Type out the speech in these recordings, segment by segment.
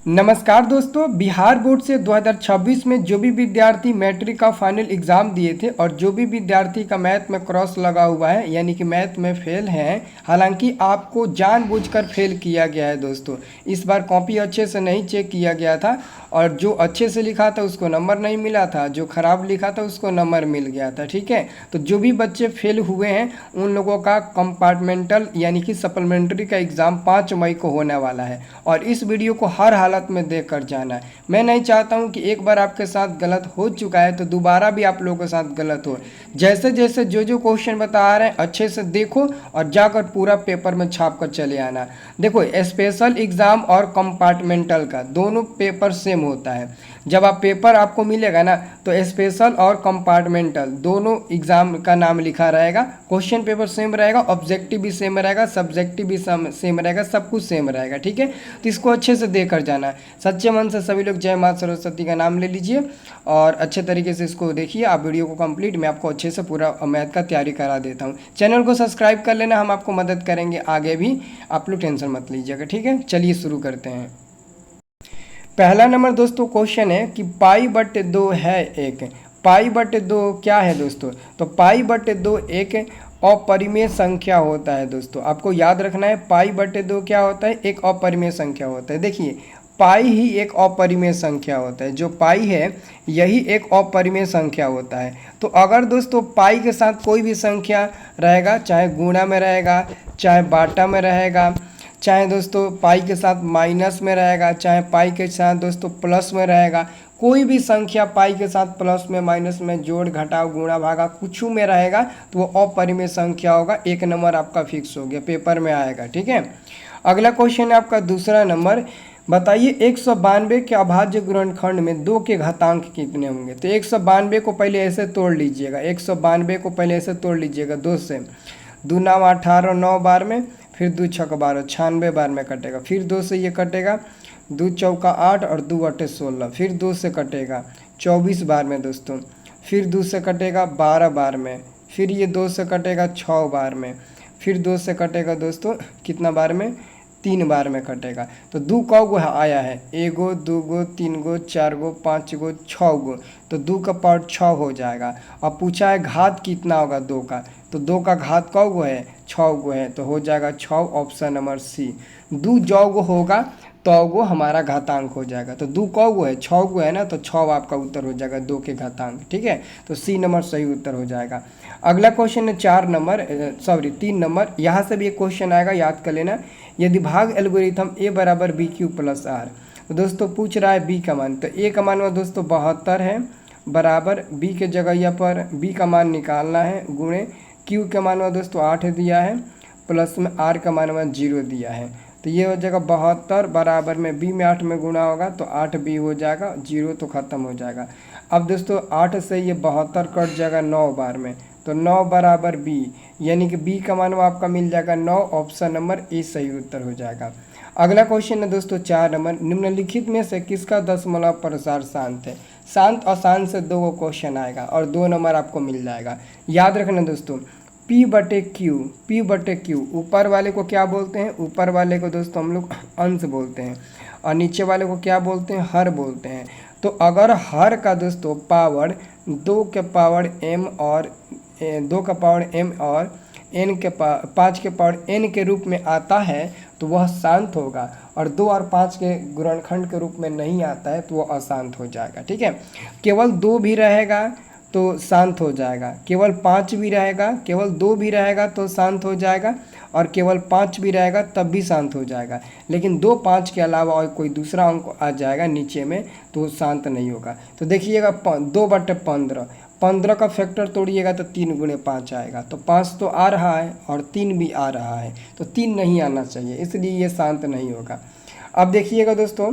नमस्कार दोस्तों, बिहार बोर्ड से 2026 में जो भी विद्यार्थी मैट्रिक का फाइनल एग्ज़ाम दिए थे और जो भी विद्यार्थी का मैथ में क्रॉस लगा हुआ है यानी कि मैथ में फेल हैं, हालांकि आपको जानबूझकर फेल किया गया है दोस्तों। इस बार कॉपी अच्छे से नहीं चेक किया गया था और जो अच्छे से लिखा था उसको नंबर नहीं मिला था, जो ख़राब लिखा था उसको नंबर मिल गया था। ठीक है, तो जो भी बच्चे फेल हुए हैं उन लोगों का कंपार्टमेंटल यानी कि सप्लीमेंट्री का एग्ज़ाम 5 मई को होने वाला है और इस वीडियो को हर हालत में देख कर जाना है। मैं नहीं चाहता हूं कि एक बार आपके साथ गलत हो चुका है तो दोबारा भी आप लोगों के साथ गलत हो। जैसे जैसे जो जो क्वेश्चन बता रहे हैं अच्छे से देखो और जाकर पूरा पेपर में छाप कर चले आना। देखो, स्पेशल एग्ज़ाम और कंपार्टमेंटल का दोनों पेपर सेम होता है। जब आप पेपर आपको मिलेगा ना तो स्पेशल और कंपार्टमेंटल दोनों एग्ज़ाम का नाम लिखा रहेगा, क्वेश्चन पेपर सेम रहेगा, ऑब्जेक्टिव भी सेम रहेगा, सब्जेक्टिव भी सेम रहेगा, सब कुछ सेम रहेगा। ठीक है, तो इसको अच्छे से देकर जाना है। सच्चे मन से सभी लोग जय माँ सरस्वती का नाम ले लीजिए और अच्छे तरीके से इसको देखिए। आप वीडियो को कंप्लीट, मैं आपको अच्छे से पूरा मैथ का तैयारी करा देता हूँ। चैनल को सब्सक्राइब कर लेना, हम आपको मदद करेंगे आगे भी, आप लोग टेंशन मत लीजिएगा। ठीक है, चलिए शुरू करते हैं। पहला नंबर दोस्तों क्वेश्चन है कि पाई बटे 2 है एक। पाई बटे 2 क्या है दोस्तों? तो पाई बटे 2 एक अपरिमेय संख्या होता है दोस्तों। आपको याद रखना है, पाई बटे 2 क्या होता है? एक अपरिमेय संख्या होता है। देखिए, पाई ही एक अपरिमेय संख्या होता है। जो पाई है यही एक अपरिमेय संख्या होता है। तो अगर दोस्तों पाई के साथ कोई भी संख्या रहेगा, चाहे गुणा में रहेगा, चाहे बाटा में रहेगा, चाहे दोस्तों पाई के साथ माइनस में रहेगा, चाहे पाई के साथ दोस्तों प्लस में रहेगा, कोई भी संख्या पाई के साथ प्लस में, माइनस में, जोड़ घटाव गुणा भागा कुछ में रहेगा तो वो अपरिमेय संख्या होगा। एक नंबर आपका फिक्स हो गया, पेपर में आएगा। ठीक है, अगला क्वेश्चन है आपका दूसरा नंबर। बताइए 192 के अभाज्य गुणनखंड में 2 के घातांक कितने होंगे? तो 192 को पहले ऐसे तोड़ लीजिएगा, 192 को पहले ऐसे तोड़ लीजिएगा 2 से। 2 9 18, 9 बार में, फिर 2 6 12, 96 बार में कटेगा। फिर 2 से ये कटेगा, 2 चौका 8 और 2 8 16। फिर 2 से कटेगा 24 बार में दोस्तों। फिर 2 से कटेगा 12 बार में। फिर ये 2 से कटेगा 6 बार में। फिर 2 से कटेगा दोस्तों कितना बार में? 3 बार में कटेगा। तो 2 कौ गो आया है? 1 गो, 2 गो, 3 गो, 4 गो, 5 गो, 6 गो। तो 2 का पावर 6 हो जाएगा। अब पूछा है घात कितना होगा 2 का, तो 2 का घात कौ गो है? 6 गो है, तो हो जाएगा 6, ऑप्शन नंबर सी। 2 जौ गो होगा तो गो हमारा घातांक हो जाएगा। तो 2 कौ गो है? 6 गो है ना, तो 6 आपका उत्तर हो जाएगा 2 के घातांक। ठीक है, तो सी नंबर सही उत्तर हो जाएगा। अगला क्वेश्चन है 3 नंबर। यहाँ से भी एक क्वेश्चन आएगा, याद कर लेना। यदि भाग एल्गोरिथम ए बराबर बी क्यू प्लस आर, तो दोस्तों पूछ रहा है बी का मान। तो ए का मान में दोस्तों 72 है, बराबर बी के जगह पर बी का मान निकालना है, गुणे क्यू के मान में दोस्तों 8 दिया है, प्लस में आर का मान में 0 दिया है। तो ये हो जाएगा 72 बराबर में बी में 8 में गुणा होगा तो 8 बी हो जाएगा, 0 तो ख़त्म हो जाएगा। अब दोस्तों 8 से ये 72 कट जाएगा 9 बार में, तो 9 बराबर बी, यानी कि बी का मान आपका मिल जाएगा 9, ऑप्शन नंबर ए सही उत्तर हो जाएगा। अगला क्वेश्चन है दोस्तों 4 नंबर। निम्नलिखित में से किसका दशमलव प्रसार शांत है? शांत और शांत से 2 क्वेश्चन आएगा और 2 नंबर आपको मिल जाएगा। याद रखना दोस्तों, P बटे क्यू, ऊपर वाले को क्या बोलते हैं? ऊपर वाले को दोस्तों हम लोग अंश बोलते हैं और नीचे वाले को क्या बोलते हैं? हर बोलते हैं। तो अगर हर का दोस्तों पावर 2 के पावर m और 2 का पावर m और n के 5 के पावर n के रूप में आता है तो वह शांत होगा, और 2 और 5 के गुणनखंड के रूप में नहीं आता है तो वह अशांत हो जाएगा। ठीक है, केवल 2 भी रहेगा तो शांत हो जाएगा, केवल 5 भी रहेगा, केवल 2 भी रहेगा तो शांत हो जाएगा, और केवल 5 भी रहेगा तब भी शांत हो जाएगा। लेकिन 2 5 के अलावा और कोई दूसरा अंक आ जाएगा नीचे में तो शांत नहीं होगा। तो देखिएगा 2 बटे 15, 15 का फैक्टर तोड़िएगा तो 3 गुणे 5 आएगा, तो 5 तो आ रहा है और 3 भी आ रहा है, तो 3 नहीं आना चाहिए, इसलिए ये शांत नहीं होगा। अब देखिएगा दोस्तों,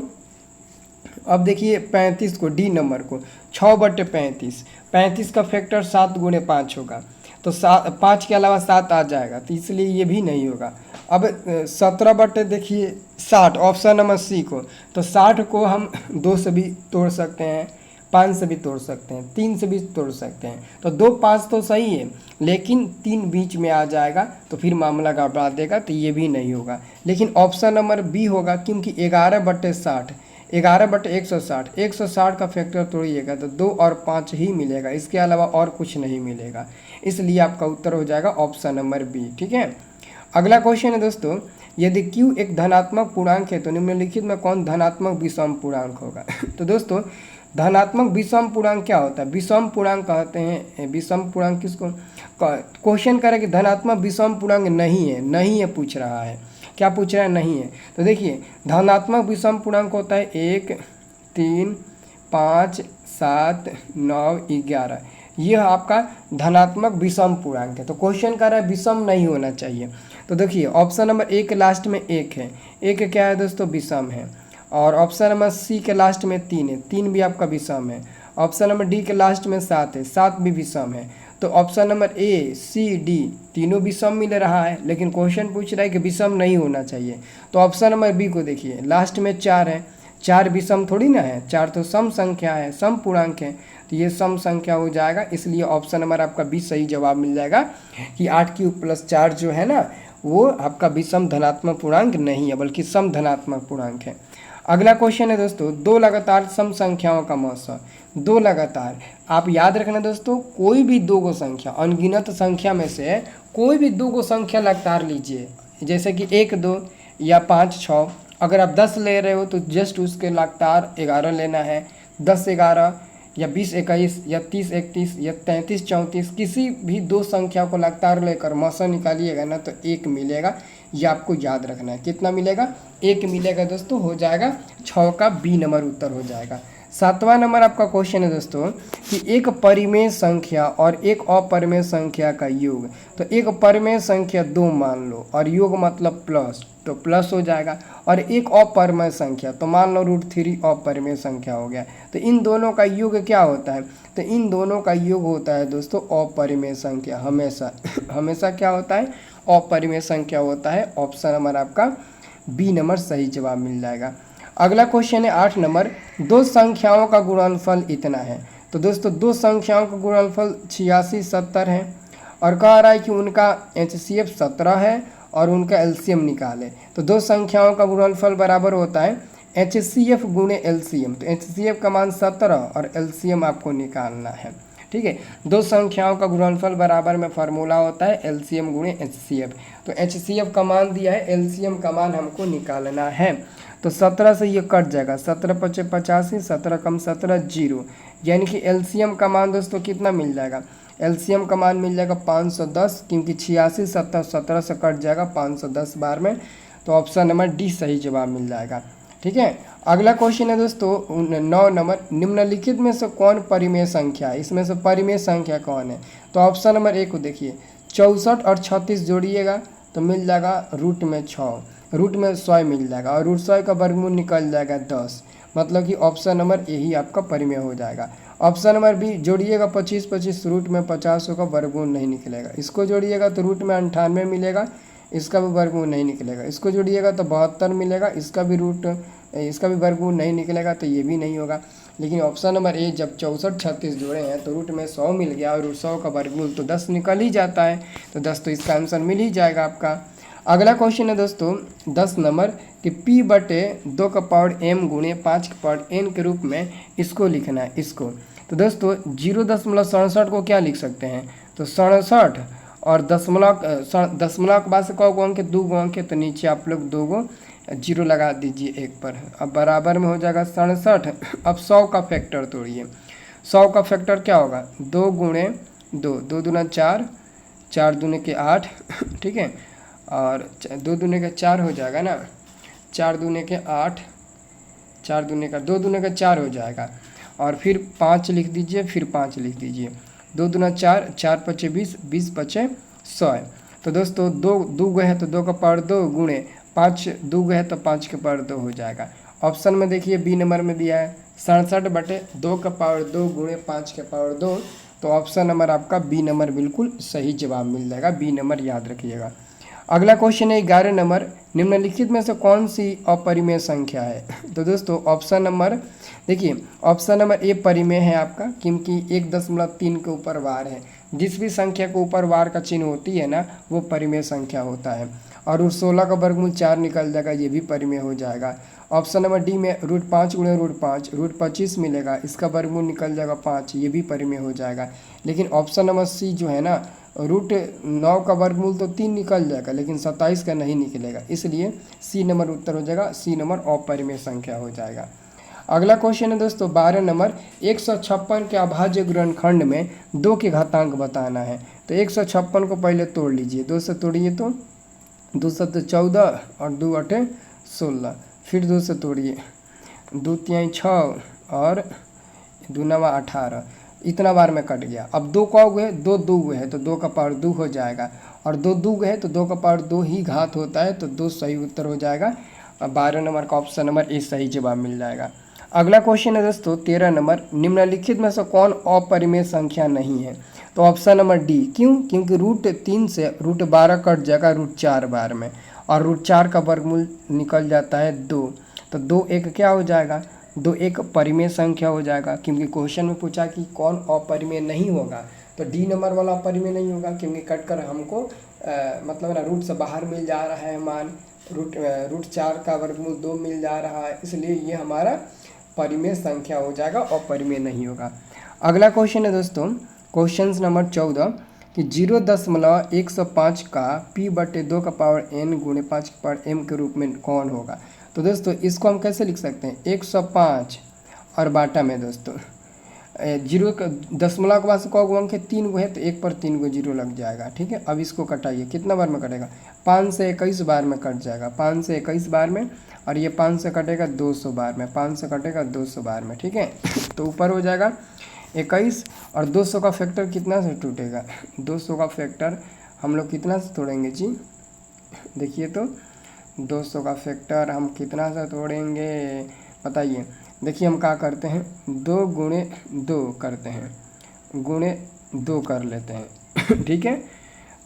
अब देखिए 35 को, डी नंबर को, 6 बटे 35, 35 का फैक्टर 7 गुणे 5 होगा, तो 5 के अलावा 7 आ जाएगा, तो इसलिए ये भी नहीं होगा। अब 17 बटे देखिए 60, ऑप्शन नंबर सी को, तो 60 को हम 2 से भी तोड़ सकते हैं, 5 से भी तोड़ सकते हैं, 3 से भी तोड़ सकते हैं। तो 2 5 तो सही है, लेकिन 3 बीच में आ जाएगा तो फिर मामला गड़बड़ा देगा, तो ये भी नहीं होगा। लेकिन ऑप्शन नंबर बी होगा, क्योंकि 11 बटे 60, 11/160, 160 का फैक्टर तोड़िएगा तो 2 और 5 ही मिलेगा, इसके अलावा और कुछ नहीं मिलेगा। इसलिए आपका उत्तर हो जाएगा ऑप्शन नंबर बी। ठीक है। अगला क्वेश्चन है दोस्तों, यदि q एक धनात्मक पूर्णांक है तो निम्नलिखित में कौन धनात्मक विषम पूर्णांक होगा? तो दोस्तों धनात्मक विषम पूर्णांक क्या होता है? विषम पूर्णांक कहते हैं, विषम पूर्णांक किसको क्वेश्चन करे कि धनात्मक विषम पूर्णांक नहीं है, नहीं है पूछ रहा है, क्या पूछ रहा है? नहीं है। तो देखिए धनात्मक विषम पूर्णांक होता है 1, 3, 5, 7, 9, 11, यह आपका धनात्मक विषम पूर्णांक है। तो क्वेश्चन कर रहा है विषम नहीं होना चाहिए। तो देखिए ऑप्शन नंबर ए के लास्ट में 1 है, 1 क्या है दोस्तों? विषम है। और ऑप्शन नंबर सी के लास्ट में 3 है, 3 भी आपका विषम है। ऑप्शन नंबर डी के लास्ट में 7 है, 7 भी विषम है। तो option number A, C, D तीनों विषम मिल रहा है, लेकिन क्वेश्चन पूछ रहा है कि विषम नहीं होना चाहिए। तो ऑप्शन नंबर बी को देखिए, लास्ट में 4 है, 4 विषम थोड़ी ना है, 4 तो सम संख्या है, सम पूर्णांक है, तो ये सम संख्या हो जाएगा। इसलिए ऑप्शन नंबर आपका बी सही जवाब मिल जाएगा कि 8³ + 4 जो है ना वो आपका विषम धनात्मक पूर्णांक नहीं है, बल्कि सम धनात्मक पूर्णांक है। अगला क्वेश्चन है दोस्तों, 2 लगातार सम संख्याओं का मौसा। 2 लगातार, आप याद रखना दोस्तों, कोई भी 2 गो संख्या, अनगिनत संख्या में से कोई भी 2 गो संख्या लगातार लीजिए, जैसे कि 1, 2 या 5, 6। अगर आप 10 ले रहे हो तो जस्ट उसके लगातार 11 लेना है। 10, 11 या 20, 21 या 30, 31 या 33, 34 किसी भी 2 संख्या को लगातार लेकर मौसा निकालिएगा ना तो 1 मिलेगा। ये आपको याद रखना है, कितना मिलेगा? 1 मिलेगा दोस्तों, हो जाएगा 6 का बी नंबर उत्तर हो जाएगा। 7वां नंबर आपका क्वेश्चन है दोस्तों कि एक परिमेय संख्या और एक अपरिमेय संख्या का योग। तो एक परिमेय संख्या 2 मान लो और योग मतलब प्लस, तो प्लस हो जाएगा। और एक अपरिमेय संख्या तो मान लो √3 अपरिमेय संख्या हो गया। तो इन दोनों का योग क्या होता है? तो इन दोनों का योग होता है दोस्तों अपरिमेय संख्या, हमेशा हमेशा क्या होता है? अपरिमेय संख्या होता है। ऑप्शन नंबर आपका बी नंबर सही जवाब मिल जाएगा। अगला क्वेश्चन है 8 नंबर, 2 संख्याओं का गुणनफल इतना है। तो दोस्तों 2 संख्याओं का गुणनफल 86, 70 है और कह रहा है कि उनका HCF 17 है और उनका LCM निकाले। तो 2 संख्याओं का गुणनफल बराबर होता है HCF × LCM। तो HCF का मान 17 और LCM आपको निकालना है। ठीक है, 2 संख्याओं का गुणनफल बराबर में फार्मूला होता है LCM × HCF। तो HCF का मान दिया है, LCM का मान हमको निकालना है। तो 17 से ये कट जाएगा, 17 × 5 = 85, 17 कम 17 0, यानी कि LCM का मान दोस्तों कितना मिल जाएगा? LCM का मान मिल जाएगा 510, क्योंकि 86 70 17 से कट जाएगा 510 बार में। तो ऑप्शन नंबर डी सही जवाब मिल जाएगा। ठीक है। अगला क्वेश्चन है दोस्तों 9 नंबर, निम्नलिखित में से कौन परिमेय संख्या है? इसमें से परिमेय संख्या कौन है? तो ऑप्शन नंबर ए को देखिए, 64 और 36 जोड़िएगा तो मिल जाएगा रूट में 6, रूट में 100 मिल जाएगा और √100 का वर्गमूल निकल जाएगा 10, मतलब कि ऑप्शन नंबर ए ही आपका परिमेय हो जाएगा। ऑप्शन नंबर बी जोड़िएगा 25, 25 रूट में 50 का वर्गमूल नहीं निकलेगा। इसको जोड़िएगा तो रूट में 98 मिलेगा, इसका भी वर्गमूल नहीं निकलेगा। इसको जोड़िएगा तो 72 मिलेगा, इसका भी वर्गमूल नहीं निकलेगा, तो ये भी नहीं होगा। लेकिन ऑप्शन नंबर ए जब 64 36 जोड़े हैं तो रूट में 100 मिल गया और √100 का वर्गमूल तो 10 निकल ही जाता है, तो 10 तो इसका आंसर मिल ही जाएगा आपका। अगला क्वेश्चन है दोस्तों 10 नंबर कि p/2 का पावर m × 5 का पावर n के रूप में इसको लिखना है, इसको। तो दोस्तों 0.67 को क्या लिख सकते हैं? तो 67 और दशमलव के बाद से कौ गो अंक? 2 गो अंक, तो नीचे आप लोग 2 गो 0 लगा दीजिए एक पर, अब बराबर में हो जाएगा 67। अब 100 का फैक्टर तोड़िए, 100 का फैक्टर क्या होगा? 2 × 2, 2 दूना 4, 4 दूने के 8, ठीक है, और 2 दूने का 4 हो जाएगा ना, 4 दूने के 8, 4 दूने का 2 दूने का 4 हो जाएगा, और फिर 5 लिख दीजिए, फिर 5 लिख दीजिए, 2 दूना 4, 4 × 5 = 20, 20 × 5 = 100। तो दोस्तों 2 गो है तो 2 का पावर 2 गुणे 5, 2 गो है तो 5 के पावर 2 हो जाएगा। ऑप्शन में देखिए बी नंबर में दिया है 67/2 का पावर 2 गुणे 5 के पावर 2, तो ऑप्शन नंबर आपका बी नंबर बिल्कुल सही जवाब मिल जाएगा, बी नंबर याद रखिएगा। अगला क्वेश्चन है 11 नंबर, निम्नलिखित में से कौन सी अपरिमेय संख्या है? तो दोस्तों ऑप्शन नंबर देखिए, ऑप्शन नंबर ए परिमेय है आपका, क्योंकि 1.3 के ऊपर वार है। जिस भी संख्या के ऊपर वार का चिन्ह होती है ना वो परिमेय संख्या होता है। और रूट 16 का वर्गमूल 4 निकल जाएगा, ये भी परिमेय हो जाएगा। ऑप्शन नंबर डी में रूट 5 गुणे रूट 5 रूट 25 मिलेगा, इसका वर्गमूल निकल जाएगा 5, ये भी परिमेय हो जाएगा। लेकिन ऑप्शन नंबर सी जो है ना रूट 9 का वर्गमूल तो 3 निकल जाएगा लेकिन 27 का नहीं निकलेगा, इसलिए सी नंबर उत्तर हो जाएगा, सी नंबर अपरिमेय संख्या हो जाएगा। अगला क्वेश्चन है दोस्तों 12 नंबर, 156 के अभाज्य गुणनखंड में 2 के घातांक बताना है। तो 156 को पहले तोड़ लीजिए, 2 से तोड़िए तो 2 7 14 और 2 8 16, फिर 2 से तोड़िए 2 3 6 और 2 9 18, इतना बार में कट गया। अब 2 का हुए 2 2 हुए है तो 2 का पावर 2 हो जाएगा, और 2 2 है तो 2 का पावर 2 ही घात होता है, तो 2 सही उत्तर हो जाएगा। 12 नंबर का ऑप्शन नंबर ए सही जवाब मिल जाएगा। अगला क्वेश्चन है दोस्तों 13 नंबर, निम्नलिखित में से कौन अपरिमेय संख्या नहीं है। तो ऑप्शन नंबर डी, क्यों? क्योंकि रूट 3 से रूट 12 कट जाएगा रूट 4 बार में, और रूट 4 का वर्गमूल निकल जाता है 2, तो 2 एक क्या हो जाएगा, 2 एक परिमेय संख्या हो जाएगा। क्योंकि क्वेश्चन में पूछा कि कौन अपरिमेय नहीं होगा, तो डी नंबर वाला अपरिमेय नहीं होगा, क्योंकि कट कर हमको मतलब ना रूट से बाहर मिल जा रहा है मान, रूट 4 का वर्गमूल 2 मिल जा रहा है, इसलिए ये हमारा परिमेय संख्या हो जाएगा और परिमेय नहीं होगा। अगला क्वेश्चन है दोस्तों क्वेश्चन नंबर 14 कि 0.105 का p/2 का पावर n गुणे 5 का पावर m के रूप में कौन होगा। तो दोस्तों इसको हम कैसे लिख सकते हैं, 105 और बाटा में दोस्तों 0 का दशमलव के बाद से कौ अंक है 3 गो है, तो 1 पर 3 गो 0 लग जाएगा। ठीक है, अब इसको कटाइए, कितना बार में कटेगा, 5 से 21 बार में कट जाएगा, 5 से 21 बार में, और ये 5 से कटेगा 200 बार में, 5 से कटेगा 200 बार में। ठीक है, तो ऊपर हो जाएगा 21, और 200 का फैक्टर कितना से टूटेगा, 200 का फैक्टर हम लोग कितना से तोड़ेंगे जी, देखिए तो 200 का फैक्टर हम कितना से तोड़ेंगे बताइए। देखिए हम क्या करते हैं, 2 गुणे 2 करते हैं, गुणे 2 कर लेते हैं ठीक है,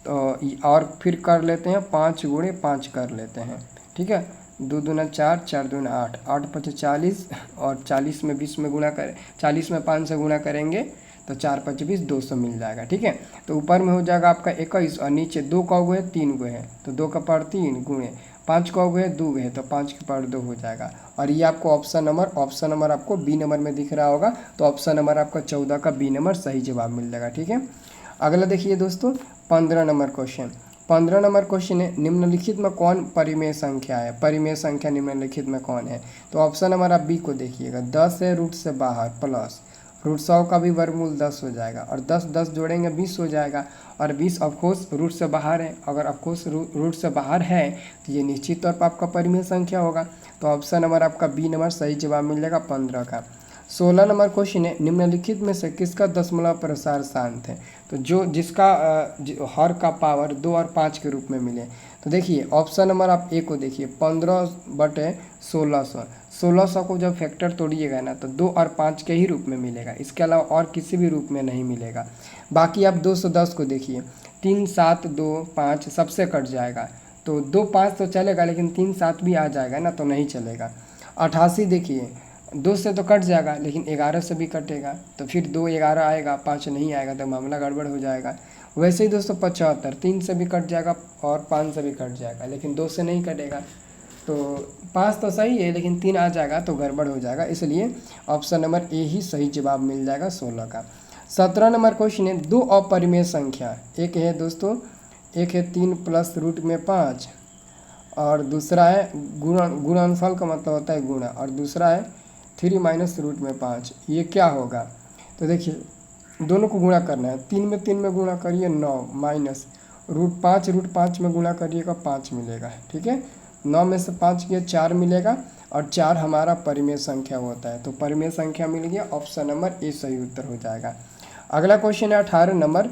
तो और फिर कर लेते हैं 5 गुणे 5 कर लेते हैं। ठीक है, 2 दूना 4, 4 दूना 8, 8 5 40, और 40 में 20 में गुणा करें, 40 में 5 से गुणा करेंगे तो 4 5 20, 200 मिल जाएगा। ठीक है, तो ऊपर में हो जाएगा आपका 21, और नीचे 2 का गो है 3 गो है, तो 2 का पावर 3 गुणे 5 का गो है 2 है, तो 5 का पावर 2 हो जाएगा। और ये आपको ऑप्शन नंबर आपको बी नंबर में दिख रहा होगा, तो ऑप्शन नंबर आपका 14 का बी नंबर सही जवाब मिल जाएगा। ठीक है, अगला देखिए दोस्तों 15 नंबर क्वेश्चन, 15 नंबर क्वेश्चन है निम्नलिखित में कौन परिमेय संख्या है, परिमेय संख्या निम्नलिखित में कौन है। तो ऑप्शन नंबर आप बी को देखिएगा, 10 है रूट से बाहर प्लस रूट 100 का भी वर्गमूल 10 हो जाएगा, और 10 10 जोड़ेंगे 20 हो जाएगा, और 20 ऑफकोर्स रूट से बाहर है, अगर ऑफकोर्स रूट से बाहर है तो ये निश्चित तौर पर आपका परिमेय संख्या होगा, तो ऑप्शन नंबर आपका बी नंबर सही जवाब मिल जाएगा 15 का। 16 नंबर क्वेश्चन है निम्नलिखित में से किसका दशमलव प्रसार शांत है। तो जिसका हर का पावर 2 और 5 के रूप में मिले, तो देखिए ऑप्शन नंबर आप ए को देखिए, 15/1600, 1600 को जब फैक्टर तोड़िएगा ना तो 2 और 5 के ही रूप में मिलेगा, इसके अलावा और किसी भी रूप में नहीं मिलेगा। बाकी आप 210 को देखिए, 3 7 2 5 सबसे कट जाएगा, तो 2 5 तो चलेगा, लेकिन 3 7 भी आ जाएगा ना तो नहीं चलेगा। 88 देखिए, 2 से तो कट जाएगा, लेकिन 11 से भी कटेगा, तो फिर 2 11 आएगा, 5 नहीं आएगा, तो मामला गड़बड़ हो जाएगा। वैसे ही दोस्तों 75, 3 से भी कट जाएगा और 5 से भी कट जाएगा, लेकिन 2 से नहीं कटेगा, तो 5 तो सही है लेकिन 3 आ जाएगा तो गड़बड़ हो जाएगा, इसलिए ऑप्शन नंबर ए ही सही जवाब मिल जाएगा 16 का। 17 नंबर क्वेश्चन है 2 अपरिमेय संख्या, एक है दोस्तों, एक है 3 प्लस रूट में 5, और दूसरा है गुणनफल का मतलब होता है गुणा, और दूसरा है 3 माइनस रूट में 5, ये क्या होगा। तो देखिए दोनों को गुणा करना है, 3 में 3 में गुणा करिए 9 माइनस रूट 5 में गुणा करिएगा 5 मिलेगा। ठीक है, 9 में से 5 किया 4 मिलेगा, और 4 हमारा परिमेय संख्या होता है, तो परिमेय संख्या मिल गया, ऑप्शन नंबर ए सही उत्तर हो जाएगा। अगला क्वेश्चन है 18 नंबर,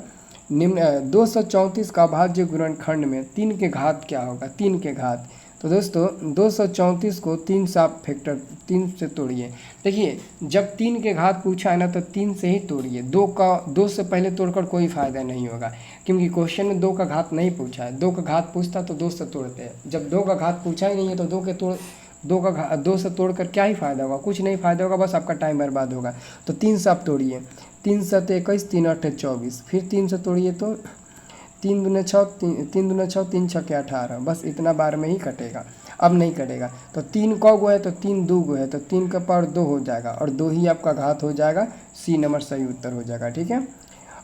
निम्न 234 का अभाज्य गुणनखंड में 3 के घात क्या होगा, 3 के घात। तो दोस्तों 234 को 3 साफ फैक्टर 3 से तोड़िए। देखिए जब 3 के घात पूछा है ना तो 3 से ही तोड़िए, 2 से पहले तोड़कर कोई फ़ायदा नहीं होगा, क्योंकि क्वेश्चन में 2 का घात नहीं पूछा है। 2 का घात पूछता तो 2 से तोड़ते हैं, जब 2 का घात पूछा ही नहीं है तो 2 के दो से तोड़कर क्या ही फ़ायदा होगा, कुछ नहीं फ़ायदा होगा, बस आपका टाइम बर्बाद होगा। तो 3 से आप तोड़िए, 3 7 21, 3 8 24, फिर 3 से तोड़िए तो 3 दूने 6, 3 दूने 6, 3 6 18, बस इतना बार में ही कटेगा, अब नहीं कटेगा। तो 3 कौ गो है, तो 3 2 गो है, तो 3 का पावर 2 हो जाएगा और 2 ही आपका घात हो जाएगा, सी नंबर सही उत्तर हो जाएगा। ठीक है।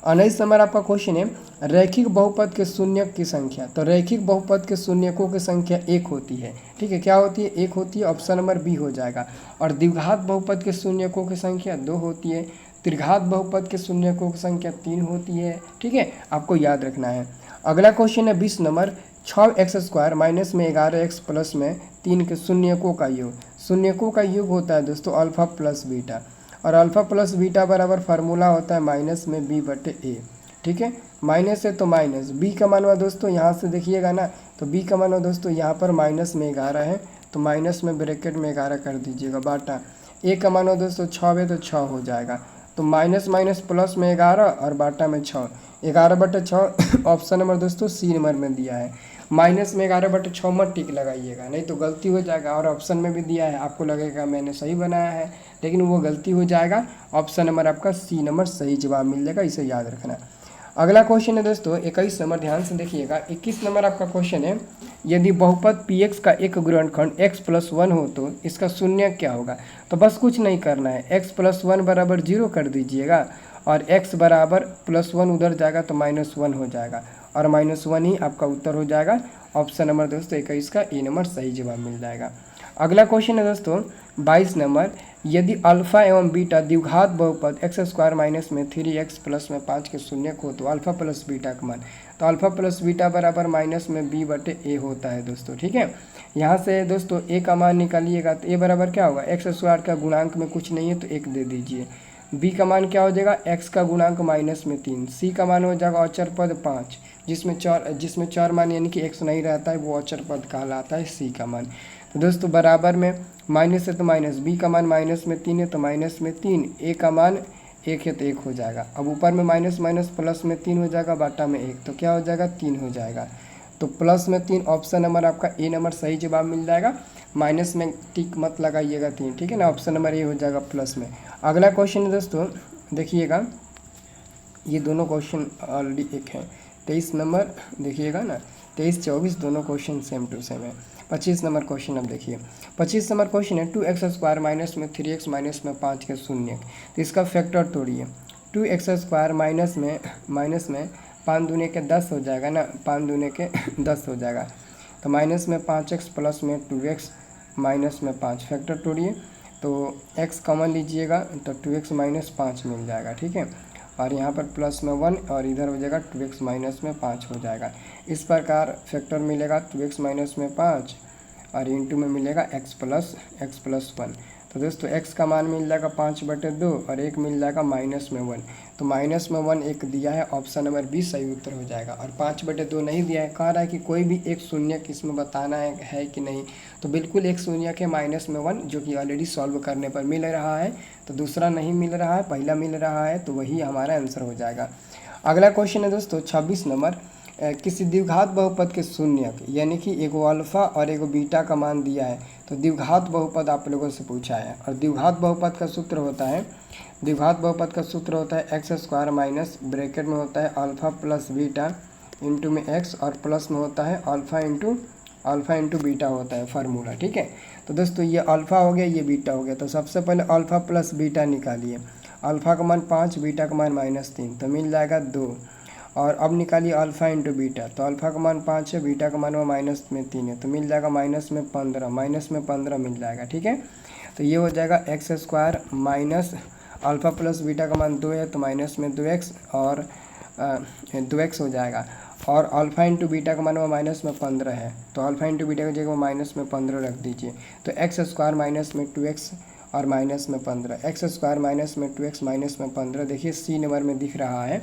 19 नंबर आपका क्वेश्चन है, रैखिक बहुपद के शून्यक की संख्या। तो रैखिक बहुपद के शून्यकों की संख्या 1 होती है। ठीक है, क्या होती है? 1 होती है, ऑप्शन नंबर बी हो जाएगा। और द्विघात बहुपद के शून्यकों की संख्या 2 होती है। त्रिघात बहुपद के शून्यकों की संख्या 3 होती है। ठीक है, आपको याद रखना है। अगला क्वेश्चन है 20 नंबर, 6x² माइनस में 11x प्लस में 3 के शून्यकों का योग। शून्यकों का योग होता है दोस्तों अल्फा प्लस बीटा, और अल्फा प्लस बीटा बराबर फार्मूला होता है माइनस में बी बटे ए। ठीक है, माइनस है तो माइनस, बी का मान हुआ दोस्तों यहाँ से देखिएगा ना, तो बी का मान हुआ दोस्तों यहाँ पर माइनस में 11 है, तो माइनस में ब्रैकेट में 11 कर दीजिएगा बाटा। ए का मान हुआ दोस्तों 6 है, तो 6 हो जाएगा। तो माइनस माइनस प्लस में 11 और बाटा में 6, 11/6 ऑप्शन नंबर दोस्तों सी नंबर में दिया है। माइनस में 11/6 मत टिक लगाइएगा, नहीं तो गलती हो जाएगा। और ऑप्शन में भी दिया है, आपको लगेगा मैंने सही बनाया है, लेकिन वो गलती हो जाएगा। ऑप्शन नंबर आपका सी नंबर सही जवाब मिल जाएगा, इसे याद रखना। अगला क्वेश्चन है दोस्तों 21 नंबर, ध्यान से देखिएगा। 21 नंबर आपका क्वेश्चन है, यदि बहुपद px का एक गुणनखंड x + 1 हो तो इसका शून्य क्या होगा। तो बस कुछ नहीं करना है, x + 1 बराबर 0 कर दीजिएगा, और x बराबर +1 उधर जाएगा तो -1 हो जाएगा, और -1 ही आपका उत्तर हो जाएगा। ऑप्शन नंबर दोस्तों 21 का ए नंबर सही जवाब मिल जाएगा। अगला क्वेश्चन है दोस्तों 22 नंबर, यदि अल्फा एवं बीटा द्विघात बहुपद x² माइनस में 3x प्लस में 5 के शून्यक हो तो अल्फा प्लस बीटा का मान। तो अल्फा प्लस बीटा बराबर माइनस में b बटे ए होता है दोस्तों। ठीक है, यहाँ से दोस्तों ए का मान निकालिएगा तो ए बराबर क्या होगा, x² का गुणांक में कुछ नहीं है तो 1 दे दीजिए। बी का मान क्या हो जाएगा, x का गुणांक -3। सी का मान हो जाएगा अचर पद 5, जिसमें चार मान यानी कि x नहीं रहता है, वो अचर पद कहलाता है सी का मान। तो दोस्तों बराबर में माइनस है तो माइनस, बी का मान -3 है तो -3, ए का मान 1 है तो 1 हो जाएगा। अब ऊपर में माइनस माइनस प्लस में 3 हो जाएगा, बाटा में 1, तो क्या हो जाएगा 3 हो जाएगा। तो प्लस में 3 ऑप्शन नंबर आपका ए नंबर सही जवाब मिल जाएगा। माइनस में टिक मत लगाइएगा 3, ठीक है ना, ऑप्शन नंबर ए हो जाएगा प्लस में। अगला क्वेश्चन है दोस्तों देखिएगा, ये दोनों क्वेश्चन ऑलरेडी एक है। 23 नंबर देखिएगा ना, 23 24 दोनों क्वेश्चन सेम टू सेम है। 25 नंबर क्वेश्चन अब देखिए। 25 नंबर क्वेश्चन है 2x² माइनस में 3x माइनस में 5 के शून्य, तो इसका फैक्टर तोड़िए। 2x² माइनस में 5 दूने के 10 हो जाएगा ना, 5 दूने के 10 हो जाएगा, तो माइनस में 5x प्लस में 2x माइनस में 5, फैक्टर तोड़िए तो x कॉमन लीजिएगा तो 2x माइनस 5 मिल जाएगा। ठीक है, और यहाँ पर प्लस में 1 और इधर हो जाएगा 2x माइनस में 5 हो जाएगा। इस प्रकार फैक्टर मिलेगा 2x माइनस में 5 और इंटू में मिलेगा x प्लस 1। तो दोस्तों x का मान मिल जाएगा 5/2 और 1 मिल जाएगा माइनस में 1, तो माइनस में 1 एक दिया है, ऑप्शन नंबर बी सही उत्तर हो जाएगा। और 5/2 नहीं दिया है, कह रहा है कि कोई भी एक शून्य इसमें बताना है कि नहीं, तो बिल्कुल एक शून्य के माइनस में 1 जो कि ऑलरेडी सॉल्व करने पर मिल रहा है, तो दूसरा नहीं मिल रहा है, पहला मिल रहा है, तो वही हमारा आंसर हो जाएगा। अगला क्वेश्चन है दोस्तों 26 नंबर, किसी द्विघात बहुपद के शून्यक यानी कि एगो अल्फा और एगो बीटा का मान दिया है, तो द्विघात बहुपद आप लोगों से पूछा है। और द्विघात बहुपद का सूत्र होता है, x² माइनस ब्रैकेट में होता है अल्फा प्लस बीटा इंटू में x और प्लस में होता है अल्फा इंटू बीटा होता है फार्मूला। ठीक है, तो दोस्तों ये अल्फा हो गया, ये बीटा हो गया, तो सबसे पहले अल्फा प्लस बीटा निकालिए। अल्फा का मान 5, बीटा का मान -3, तो मिल जाएगा 2। और अब निकालिए अल्फा इंटू बीटा, तो अल्फा का मान 5 है, बीटा का मान -3 है, तो मिल जाएगा -15 मिल जाएगा। ठीक है, तो ये हो जाएगा x² minus alpha plus beta का मान 2 है, तो माइनस में 2x और 2x हो जाएगा। और अल्फा इंटू बीटा का मान -15 है, तो अल्फा इंटू बीटा की जगह -15 रख दीजिए, तो x² माइनस में 2x और माइनस में 15, x² माइनस में 2x माइनस में 15, देखिए सी नंबर में दिख रहा है,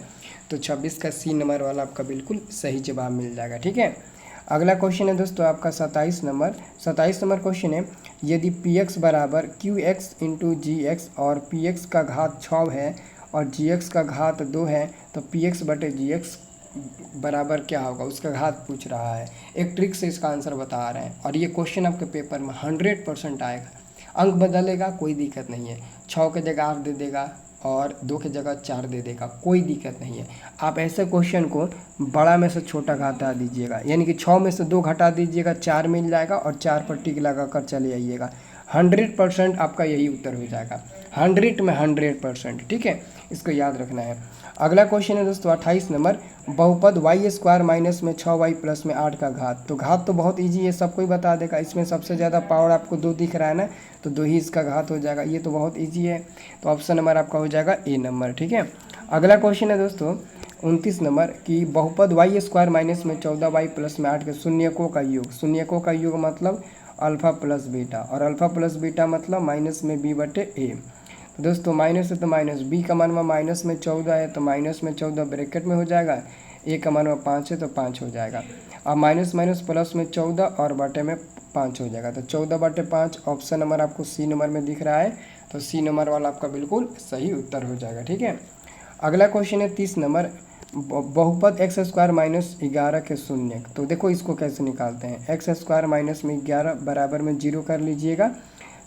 तो 26 का सी नंबर वाला आपका बिल्कुल सही जवाब मिल जाएगा। ठीक है, अगला क्वेश्चन है दोस्तों आपका 27 नंबर क्वेश्चन है, यदि px बराबर qx इंटू gx और px का घात 6 है और gx का घात 2 है, तो px बटे gx बराबर क्या होगा, उसका घात पूछ रहा है। एक ट्रिक से इसका आंसर बता रहे हैं और ये क्वेश्चन आपके पेपर में 100% आएगा। अंक बदलेगा कोई दिक्कत नहीं है, 6 की जगह 8 दे देगा और 2 की जगह 4 दे देगा, कोई दिक्कत नहीं है। आप ऐसे क्वेश्चन को बड़ा में से छोटा घटा दीजिएगा, यानी कि 6 में से 2 घटा दीजिएगा, 4 मिल जाएगा और 4 पर टिक लगा कर चले आइएगा। 100% आपका यही उत्तर हो जाएगा, 100 में 100%। ठीक है, इसको याद रखना है। अगला क्वेश्चन है दोस्तों 28 नंबर, बहुपद वाई स्क्वायर माइनस में 6y प्लस में 8 का घात। तो घात तो बहुत इजी है, सबको ही बता देगा। इसमें सबसे ज़्यादा पावर आपको 2 दिख रहा है ना, तो 2 ही इसका घात हो जाएगा। ये तो बहुत इजी है, तो ऑप्शन नंबर आपका हो जाएगा ए नंबर। ठीक है, अगला क्वेश्चन है दोस्तों 29 नंबर कि बहुपद वाई स्क्वायर माइनस में 14y प्लस में 8 के शून्यकों का योग। शून्यकों का योग मतलब अल्फ़ा प्लस बीटा, और अल्फ़ा प्लस बीटा मतलब माइनस में b बटे ए। तो दोस्तों माइनस है तो माइनस, b का मान में माइनस में 14 है तो माइनस में 14 ब्रैकेट में हो जाएगा, a का मान में 5 है तो 5 हो जाएगा। अब माइनस माइनस प्लस में 14 और बटे में 5 हो जाएगा, तो 14 बटे 5 ऑप्शन नंबर आपको सी नंबर में दिख रहा है, तो सी नंबर वाला आपका बिल्कुल सही उत्तर हो जाएगा। ठीक है, अगला क्वेश्चन है 30 नंबर, बहुपद एक्स स्क्वायर माइनस 11 के शून्य। तो देखो इसको कैसे निकालते हैं, एक्स स्क्वायर माइनस में 11 बराबर में 0 कर लीजिएगा,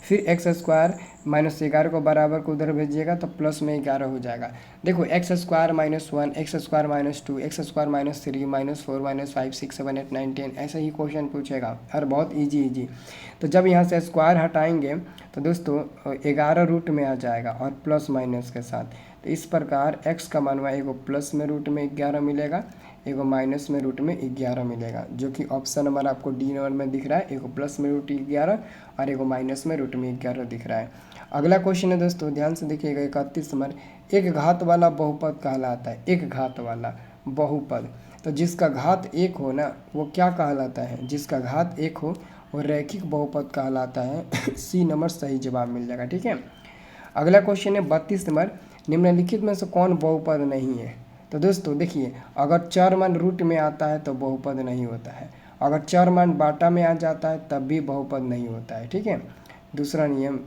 फिर एक्स स्क्वायर माइनस 11 को बराबर को उधर भेजिएगा तो प्लस में 11 हो जाएगा। देखो x square minus 1, x square minus 2, x square minus 3, minus 4, minus 5, 6, 7, 8, 9, 10 ऐसे ही क्वेश्चन पूछेगा और बहुत इजी। तो जब यहाँ से स्क्वायर हटाएंगे तो दोस्तों 11 रूट में आ जाएगा और प्लस माइनस के साथ। तो इस प्रकार x का मान एगो प्लस में रूट में 11 मिलेगा, एगो माइनस में रूट में 11 मिलेगा, जो कि ऑप्शन नंबर आपको डी नंबर में दिख रहा है। एगो प्लस में रूट 11 और एगो माइनस में रूट में 11 दिख रहा है। अगला क्वेश्चन है दोस्तों, ध्यान से देखिएगा 31 नंबर, एक घात वाला बहुपद कहलाता है। एक घात वाला बहुपद, तो जिसका घात 1 हो ना वो क्या कहलाता है, जिसका घात 1 हो वो रैखिक बहुपद कहलाता है। सी नंबर सही जवाब मिल जाएगा। ठीक है, अगला क्वेश्चन है 32 नंबर, निम्नलिखित में से कौन बहुपद नहीं है। तो दोस्तों देखिए, अगर चर मान रूट में आता है तो बहुपद नहीं होता है, अगर चर मान बाटा में आ जाता है तब भी बहुपद नहीं होता है। ठीक है, दूसरा नियम।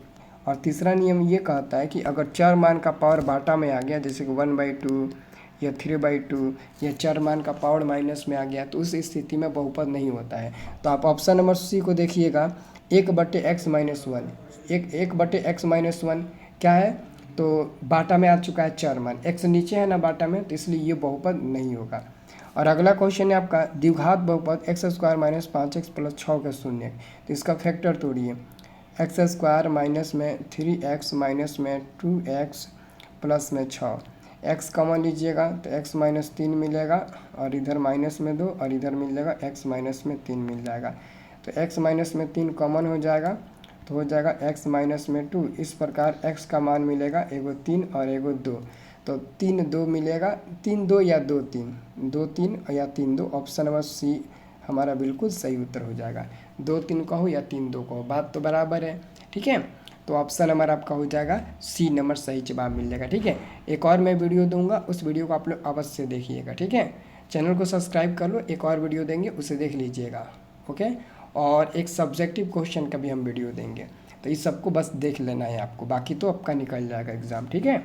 और तीसरा नियम ये कहता है कि अगर चर मान का पावर बाटा में आ गया, जैसे कि 1/2 या 3/2 या चर मान का पावर माइनस में आ गया, तो उस स्थिति में बहुपद नहीं होता है। तो आप ऑप्शन नंबर सी को देखिएगा, 1/x-1, 1/x-1 क्या है, तो बाटा में आ चुका है चर मान, x नीचे है ना बाटा में, तो इसलिए ये बहुपद नहीं होगा। और अगला क्वेश्चन है आपका द्विघात बहुपद x square minus 5x plus 6 के शून्य। तो इसका फैक्टर तोड़िए, एक्स स्क्वायर माइनस में 3x माइनस में 2x प्लस में 6, x कॉमन लीजिएगा तो x माइनस 3 मिलेगा और इधर माइनस में 2 और इधर मिल जाएगा x माइनस में 3 मिल जाएगा। तो x माइनस में 3 कॉमन हो जाएगा तो हो जाएगा x माइनस में 2। इस प्रकार x का मान मिलेगा एगो 3 और एगो 2, तो 3 2 मिलेगा, 3 2 या 2 3, 2 3 या 3 2, ऑप्शन नंबर सी हमारा बिल्कुल सही उत्तर हो जाएगा। 2 3 कहो या 3 2 कहो, बात तो बराबर है। ठीक है, तो ऑप्शन नंबर आपका हो जाएगा सी नंबर सही जवाब मिल जाएगा। ठीक है, एक और मैं वीडियो दूंगा, उस वीडियो को आप लोग अवश्य देखिएगा। ठीक है, चैनल को सब्सक्राइब कर लो, एक और वीडियो देंगे उसे देख लीजिएगा। ओके, और एक सब्जेक्टिव क्वेश्चन का भी हम वीडियो देंगे, तो इस सबको बस देख लेना है आपको, बाकी तो आपका निकल जाएगा एग्ज़ाम। ठीक है।